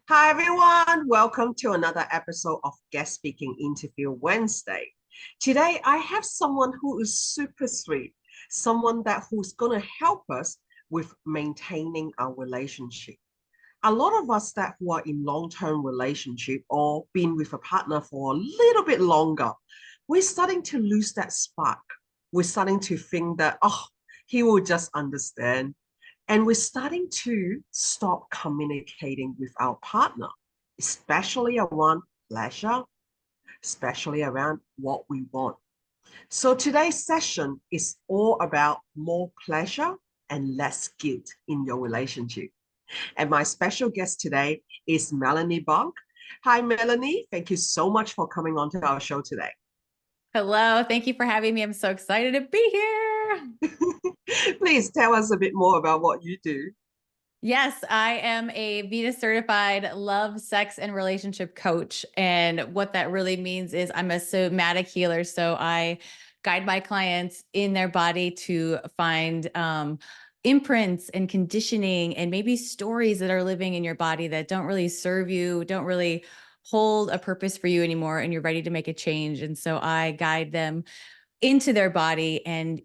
Hi, everyone. Welcome to another episode of Guest Speaking Interview Wednesday. Today, I have someone who is super sweet, someone who's going to help us with maintaining our relationship. A lot of us that who are in long-term relationship or been with a partner for a little bit longer, we're starting to lose that spark. We're starting to think that, oh, he will just understand. And we're starting to stop communicating with our partner, especially around pleasure, especially around what we want. So today's session is all about more pleasure and less guilt in your relationship. And my special guest today is Melanie Bonk. Hi, Melanie. Thank you so much for coming on to our show today. Hello, thank you for having me. I'm so excited to be here. Please tell us a bit more about what you do. Yes, I am a Vita certified love, sex, and relationship coach. And what that really means is I'm a somatic healer. So I guide my clients in their body to find imprints and conditioning and maybe stories that are living in your body that don't really serve you, don't really hold a purpose for you anymore, and you're ready to make a change. And so I guide them into their body. And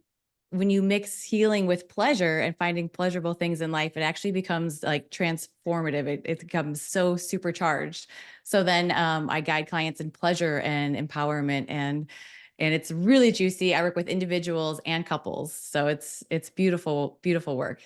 when you mix healing with pleasure and finding pleasurable things in life, it actually becomes like transformative. It becomes so supercharged. So then I guide clients in pleasure and empowerment, and it's really juicy. I work with individuals and couples. So it's beautiful, beautiful work.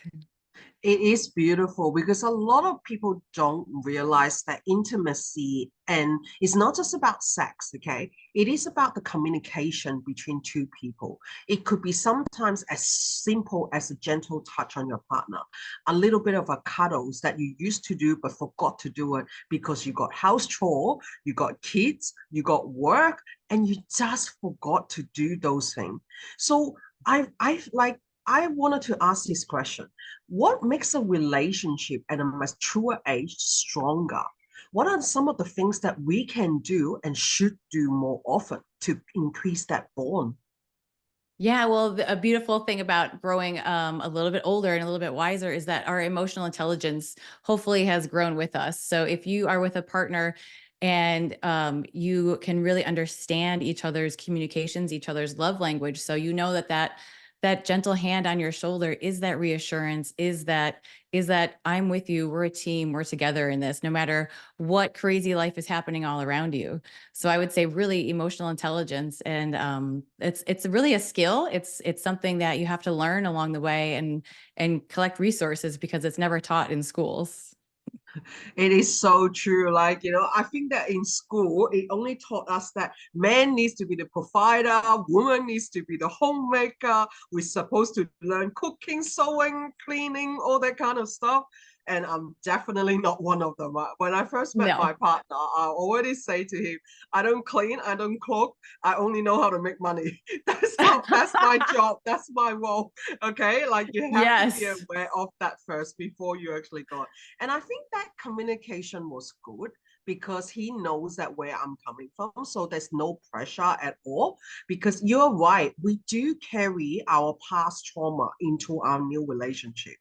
It is beautiful because a lot of people don't realize that intimacy and it's not just about sex, okay? It is about the communication between two people. It could be sometimes as simple as a gentle touch on your partner, a little bit of a cuddles that you used to do but forgot to do it because you got house chore, you got kids, you got work, and you just forgot to do those things. So I wanted to ask this question. What makes a relationship at a mature age stronger? What are some of the things that we can do and should do more often to increase that bond? Yeah, well, a beautiful thing about growing a little bit older and a little bit wiser is that our emotional intelligence hopefully has grown with us. So if you are with a partner and you can really understand each other's communications, each other's love language, so you know that gentle hand on your shoulder is that reassurance, is that I'm with you, we're a team, we're together in this, no matter what crazy life is happening all around you. So I would say really emotional intelligence, and it's really a skill. It's something that you have to learn along the way and collect resources because it's never taught in schools. It is so true. I think that in school, it only taught us that man needs to be the provider, woman needs to be the homemaker. We're supposed to learn cooking, sewing, cleaning, all that kind of stuff. And I'm definitely not one of them. When I first met my No. partner, I already say to him, I don't clean, I don't cook, I only know how to make money. That's my job, that's my role. Okay. Like you have to be Yes. aware of that first before you actually go. And I think that communication was good because he knows that where I'm coming from. So there's no pressure at all. Because you're right, we do carry our past trauma into our new relationship.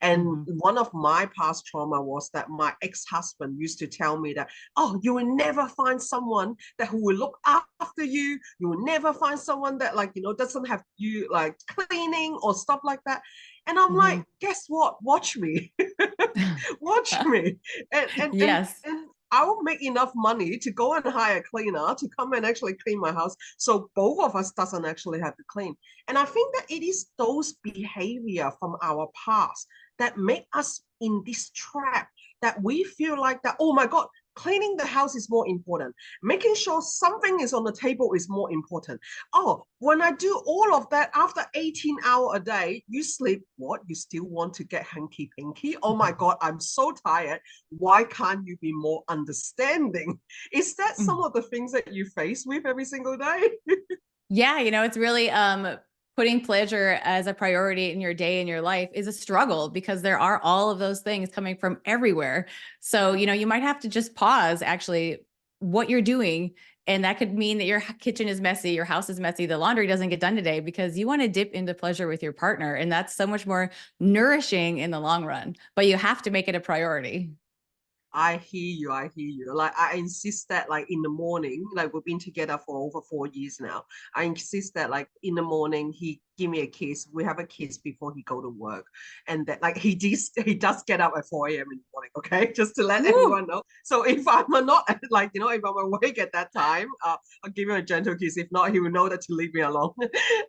And Mhm. one of my past trauma was that my ex-husband used to tell me that, oh, you will never find someone that who will look after you. You will never find someone that doesn't have you like cleaning or stuff like that. And I'm like, Mhm. guess what? Watch me. Watch me. And and and Yes. and I will make enough money to go and hire a cleaner to come and actually clean my house. So both of us doesn't actually have to clean. And I think that it is those behavior from our past that make us in this trap that we feel like that, oh my God, cleaning the house is more important. Making sure something is on the table is more important. Oh, when I do all of that after 18 hours a day, you sleep what? You still want to get hanky pinky? Oh my God, I'm so tired. Why can't you be more understanding? Is that some of the things that you face with every single day? Yeah, it's really putting pleasure as a priority in your day in your life is a struggle because there are all of those things coming from everywhere. So, you might have to just pause actually what you're doing. And that could mean that your kitchen is messy, your house is messy, the laundry doesn't get done today because you want to dip into pleasure with your partner. And that's so much more nourishing in the long run, but you have to make it a priority. I hear you. I hear you. Like I insist that like in the morning, like we've been together for over 4 years now. I insist that like in the morning he give me a kiss. We have a kiss before he go to work, and that like he does get up at 4 a.m. in the morning. Okay, just to let Woo! everyone know. So if I'm not like if I'm awake at that time, I'll give him a gentle kiss. If not, he will know that to leave me alone.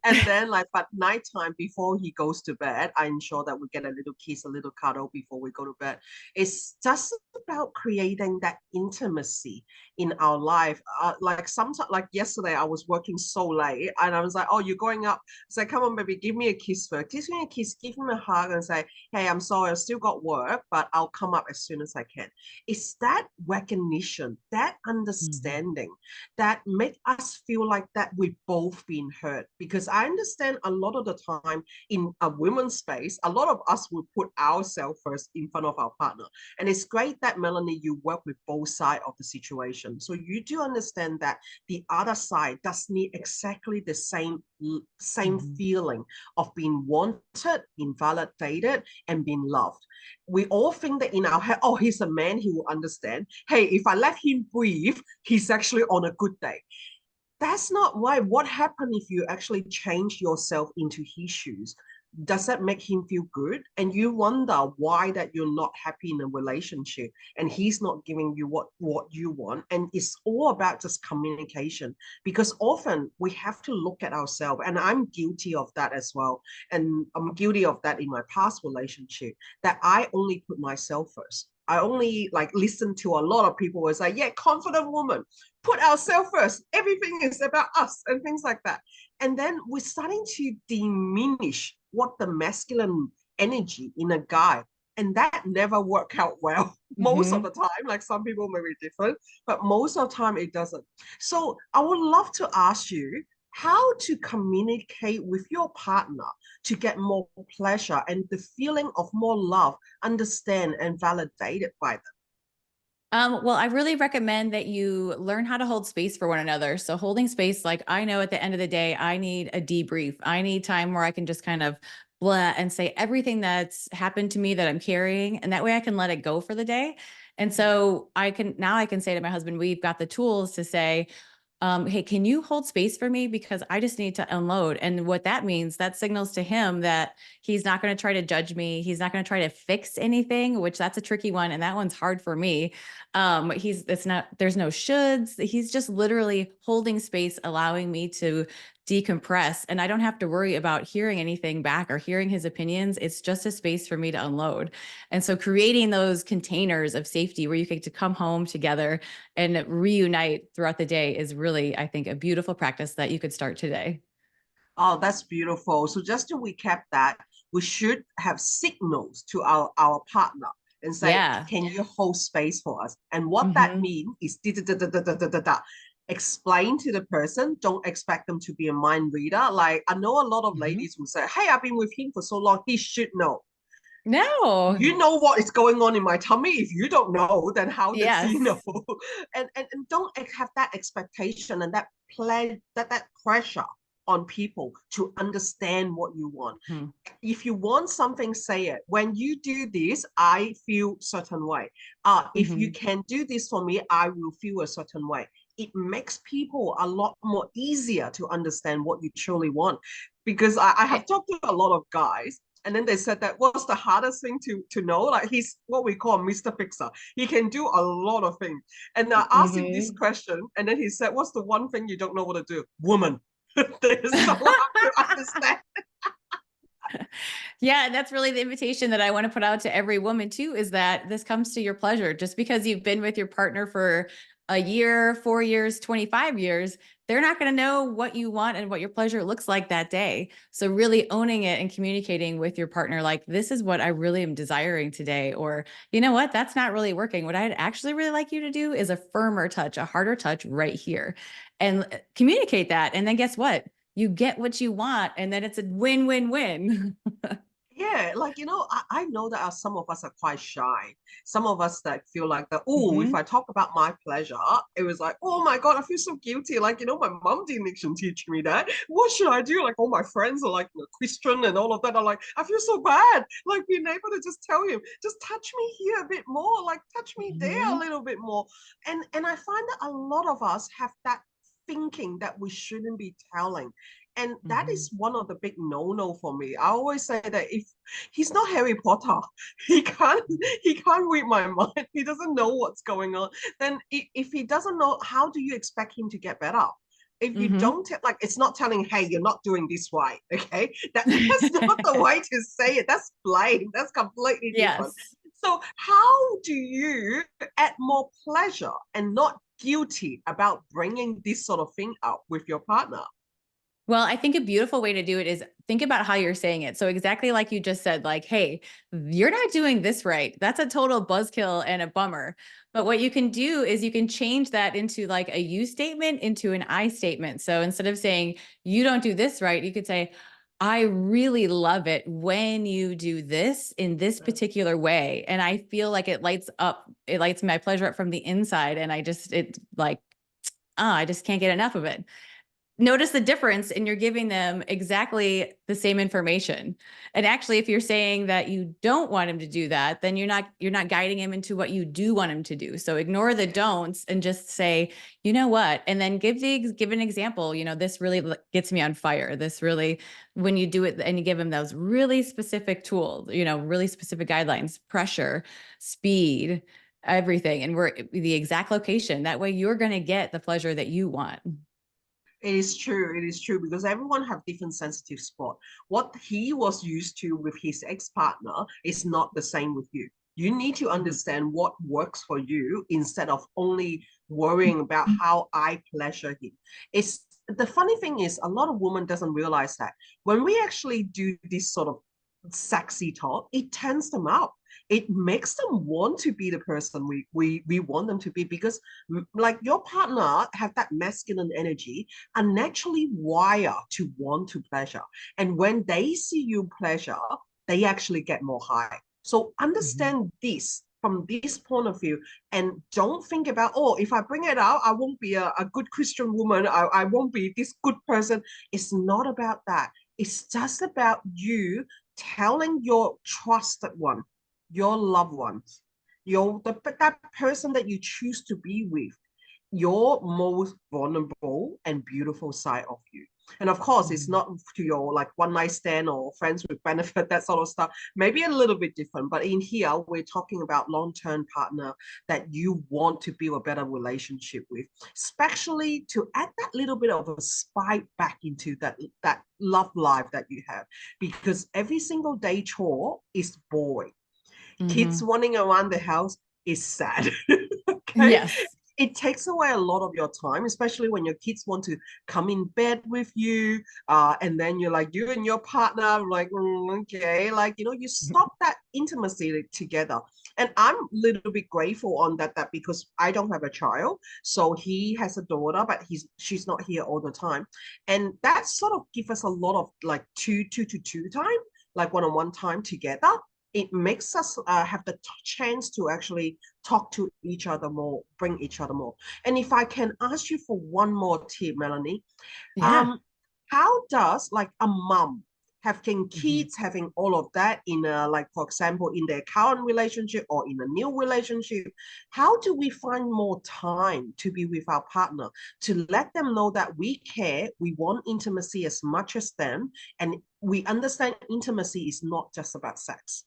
And then like but nighttime before he goes to bed, I ensure that we get a little kiss, a little cuddle before we go to bed. It's just about creating that intimacy in our life. Like sometimes, like yesterday, I was working so late, and I was like, "Oh, you're going up." It's like, "Come on, baby, give me a kiss first. Give me a kiss, give him a hug, and say, "Hey, I'm sorry, I still got work, but I'll come up as soon as I can." It's that recognition, that Mhm. understanding, that make us feel like that we've both been hurt. Because I understand a lot of the time in a women's space, a lot of us will put ourselves first in front of our partner, and it's great that, Melanie, you work with both sides of the situation. So you do understand that the other side does need exactly the same Mhm. feeling of being wanted, invalidated, and being loved. We all think that in our head, oh, he's a man, he will understand. Hey, if I let him breathe, he's actually on a good day. That's not why. What happened if you actually change yourself into his shoes? Does that make him feel good? And you wonder why that you're not happy in a relationship and he's not giving you what you want. And it's all about just communication, because often we have to look at ourselves. And I'm guilty of that as well. And I'm guilty of that in my past relationship, that I only put myself first. I only like listen to a lot of people who say, yeah, confident woman, put ourselves first. Everything is about us and things like that. And then we're starting to diminish what the masculine energy in a guy. And that never work out well most of Mhm. the time. Like some people may be different, but most of the time it doesn't. So I would love to ask you how to communicate with your partner to get more pleasure and the feeling of more love, understand and validated by them. Well, I really recommend that you learn how to hold space for one another. So holding space, like I know at the end of the day, I need a debrief. I need time where I can just kind of blah and say everything that's happened to me that I'm carrying. And that way I can let it go for the day. And so I can say to my husband, we've got the tools to say, hey, can you hold space for me? Because I just need to unload. And what that means, that signals to him that he's not going to try to judge me. He's not going to try to fix anything, which that's a tricky one. And that one's hard for me. There's no shoulds. He's just literally holding space, allowing me to decompress. And I don't have to worry about hearing anything back or hearing his opinions. It's just a space for me to unload. And so creating those containers of safety where you get to come home together and reunite throughout the day is really, I think, a beautiful practice that you could start today. Oh, that's beautiful. So just to recap that, we should have signals to our partner and say, Yeah. can you hold space for us? And what that Hmm. means is da, da, da, da, da, da, da, da. Explain to the person. Don't expect them to be a mind reader. Like I know a lot of Hmm. ladies will say, hey, I've been with him for so long, he should know. No. You know what is going on in my tummy. If you don't know, then how does he know? Yes. And don't have that expectation and that plan, that pressure on people to understand what you want. Mhm. If you want something, say it. When you do this, I feel certain way. If you Mhm. can do this for me, I will feel a certain way. It makes people a lot more easier to understand what you truly want. Because I have Eh, talked to a lot of guys, and then they said that what's the hardest thing to know? Like he's what we call Mr. Fixer. He can do a lot of things. And I asked him this mhm. question, and then he said, what's the one thing you don't know what to do? Woman. They're so hard to understand. Yeah, that's really the invitation that I want to put out to every woman too, is that this comes to your pleasure. Just because you've been with your partner for a year, 4 years, 25 years, they're not going to know what you want and what your pleasure looks like that day. So really owning it and communicating with your partner, like, this is what I really am desiring today. Or, you know what, that's not really working. What I'd actually really like you to do is a firmer touch, a harder touch right here, and communicate that. And then guess what? You get what you want. And then it's a win-win-win. Yeah, like, I know that some of us are quite shy. Some of us that feel like that, oh, if Hmm. I talk about my pleasure, it was like, oh my God, I feel so guilty. Like, my mom didn't actually teach me that. What should I do? Like, all my friends are like, Christian and all of that are like, I feel so bad. Like, being able to just tell him, just touch me here a bit more, like, touch me there a Hmm. little bit more. And I find that a lot of us have that thinking that we shouldn't be telling. And that Hmm. is one of the big no-no for me. I always say that if he's not Harry Potter, he can't he can't read my mind. He doesn't know what's going on. Then if he doesn't know, how do you expect him to get better? If you Hmm. don't like, it's not telling, hey, you're not doing this right. Okay. That's not the way to say it. That's blame. That's completely different. Yes. So how do you add more pleasure and not guilty about bringing this sort of thing up with your partner? Well, I think a beautiful way to do it is think about how you're saying it. So exactly like you just said, like, hey, you're not doing this right. That's a total buzzkill and a bummer. But what you can do is you can change that into like a you statement into an I statement. So instead of saying you don't do this right, you could say, I really love it when you do this in this particular way. And I feel like it lights my pleasure up from the inside. And it like, I just can't get enough of it. Notice the difference, and you're giving them exactly the same information. And actually, if you're saying that you don't want him to do that, then you're not guiding him into what you do want him to do. So ignore the don'ts and just say, you know what, and then give an example. This really gets me on fire. This really, when you do it and you give him those really specific tools, really specific guidelines, pressure, speed, everything, and we're the exact location. That way you're going to get the pleasure that you want. It is true. It is true because everyone have different sensitive spot. What he was used to with his ex-partner is not the same with you. You need to Mhm. understand what works for you instead of only worrying about how I pleasure him. It's the funny thing is a lot of women doesn't realize that when we actually do this sort of sexy talk, it turns them up. It makes them want to be the person we want them to be because like your partner have that masculine energy are naturally wired to want to pleasure. And when they see you pleasure, they actually get more high. So Mhm. understand this from this point of view and don't think about, oh, if I bring it out, I won't be a good Christian woman. I won't be this good person. It's not about that. It's just about you telling your trusted one, your loved ones, that person that you choose to be with, your most vulnerable and beautiful side of you. And of course, it's Mhm. not to your like one night stand or friends with benefit, that sort of stuff. Maybe a little bit different, but in here, we're talking about long-term partner that you want to build a better relationship with, especially to add that little bit of a spike back into that love life that you have. Because every single day chore is boring. Kids Mhm. running around the house is sad. Okay, Yes. it takes away a lot of your time, especially when your kids want to come in bed with you, and then you're like you and your partner like okay, like you stop that intimacy together. And I'm a little bit grateful on that because I don't have a child, so he has a daughter, but she's not here all the time, and that sort of gives us a lot of like two time, like one-on-one time together. It makes us have the chance to actually talk to each other more, bring each other more. And if I can ask you for one more tip, Melanie, Yeah. um, how does like a mom having Mhm. kids, having all of that in a, like for example, in their current relationship or in a new relationship, how do we find more time to be with our partner to let them know that we care, we want intimacy as much as them, and we understand intimacy is not just about sex?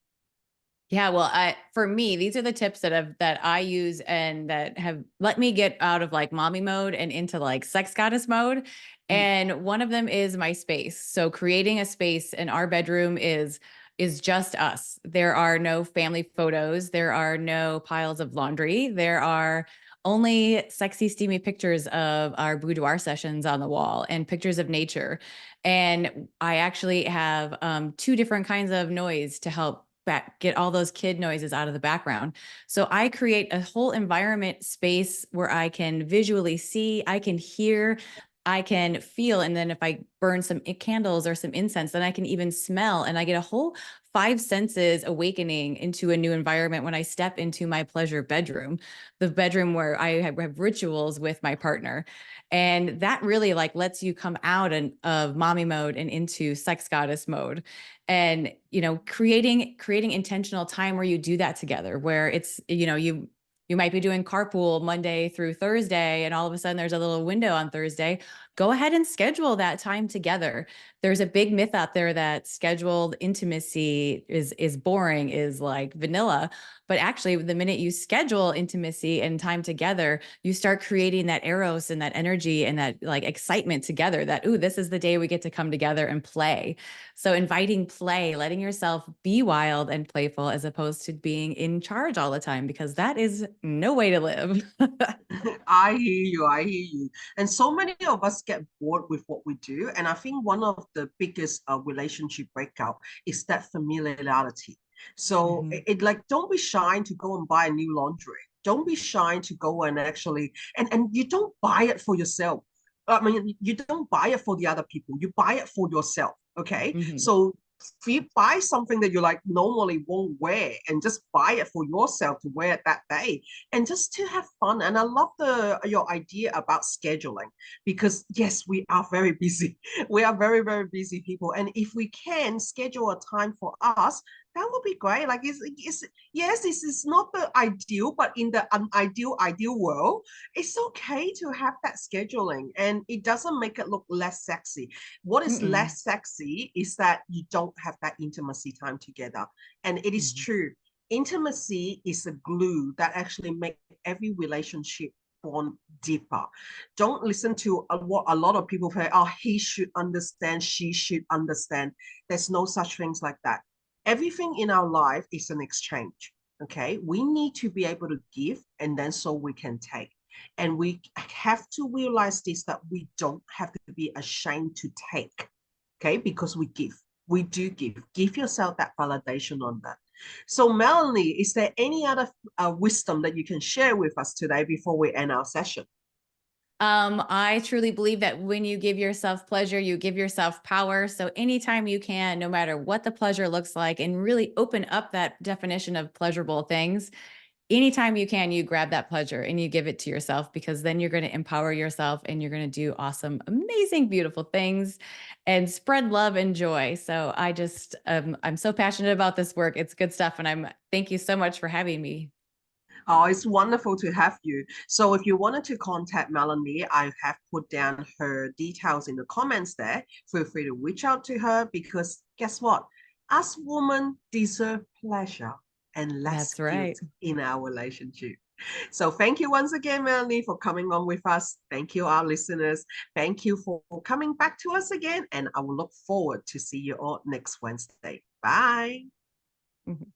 Yeah, well, for me, these are the tips that I use and that have let me get out of like mommy mode and into like sex goddess mode. Mm. And one of them is my space. So creating a space in our bedroom is just us. There are no family photos, there are no piles of laundry. There are only sexy steamy pictures of our boudoir sessions on the wall and pictures of nature. And I actually have two different kinds of noise to help get all those kid noises out of the background. So I create a whole environment space where I can visually see, I can hear, I can feel. And then if I burn some candles or some incense, then I can even smell. And I get a whole five senses awakening into a new environment when I step into my pleasure bedroom, the bedroom where I have rituals with my partner. And that really like lets you come out of mommy mode and into sex goddess mode. And, creating intentional time where you do that together, where it's, you might be doing carpool Monday through Thursday, and all of a sudden there's a little window on Thursday. Go ahead and schedule that time together. There's a big myth out there that scheduled intimacy is boring, is like vanilla. But actually, the minute you schedule intimacy and time together, you start creating that eros and that energy and that like excitement together that, ooh, this is the day we get to come together and play. So inviting play, letting yourself be wild and playful as opposed to being in charge all the time, because that is no way to live. I hear you. I hear you. And so many of us get bored with what we do. And I think one of the biggest relationship breakout is that familiarity. So Mhm. it like, don't be shy to go and buy a new laundry. Don't be shy to go and actually, and you don't buy it for yourself. I mean, you don't buy it for the other people. You buy it for yourself. Okay. Mhm. So if you buy something that you like normally won't wear and just buy it for yourself to wear it that day and just to have fun. And I love your idea about scheduling, because yes, we are very busy. We are very, very busy people. And if we can schedule a time for us, that would be great. Like it's yes, this is not the ideal, but in the ideal world, it's okay to have that scheduling, and it doesn't make it look less sexy. What is Mm-mm. less sexy is that you don't have that intimacy time together. And it is Mhm. true, intimacy is a glue that actually makes every relationship bond deeper. Don't listen to what a lot of people say, oh, he should understand, she should understand. There's no such things like that. Everything in our life is an exchange. Okay. We need to be able to give, and then so we can take. And we have to realize this, that we don't have to be ashamed to take. Okay. Because we give. We do give. Give yourself that validation on that. So, Melanie, is there any other wisdom that you can share with us today before we end our session? I truly believe that when you give yourself pleasure, you give yourself power. So anytime you can, no matter what the pleasure looks like, and really open up that definition of pleasurable things, anytime you can, you grab that pleasure and you give it to yourself, because then you're going to empower yourself and you're going to do awesome, amazing, beautiful things and spread love and joy. So I'm so passionate about this work. It's good stuff. And thank you so much for having me. Oh, it's wonderful to have you. So if you wanted to contact Melanie, I have put down her details in the comments there. Feel free to reach out to her, because guess what? Us women deserve pleasure and less That's guilt right. in our relationship. So thank you once again, Melanie, for coming on with us. Thank you, our listeners. Thank you for coming back to us again. And I will look forward to see you all next Wednesday. Bye. Mhm.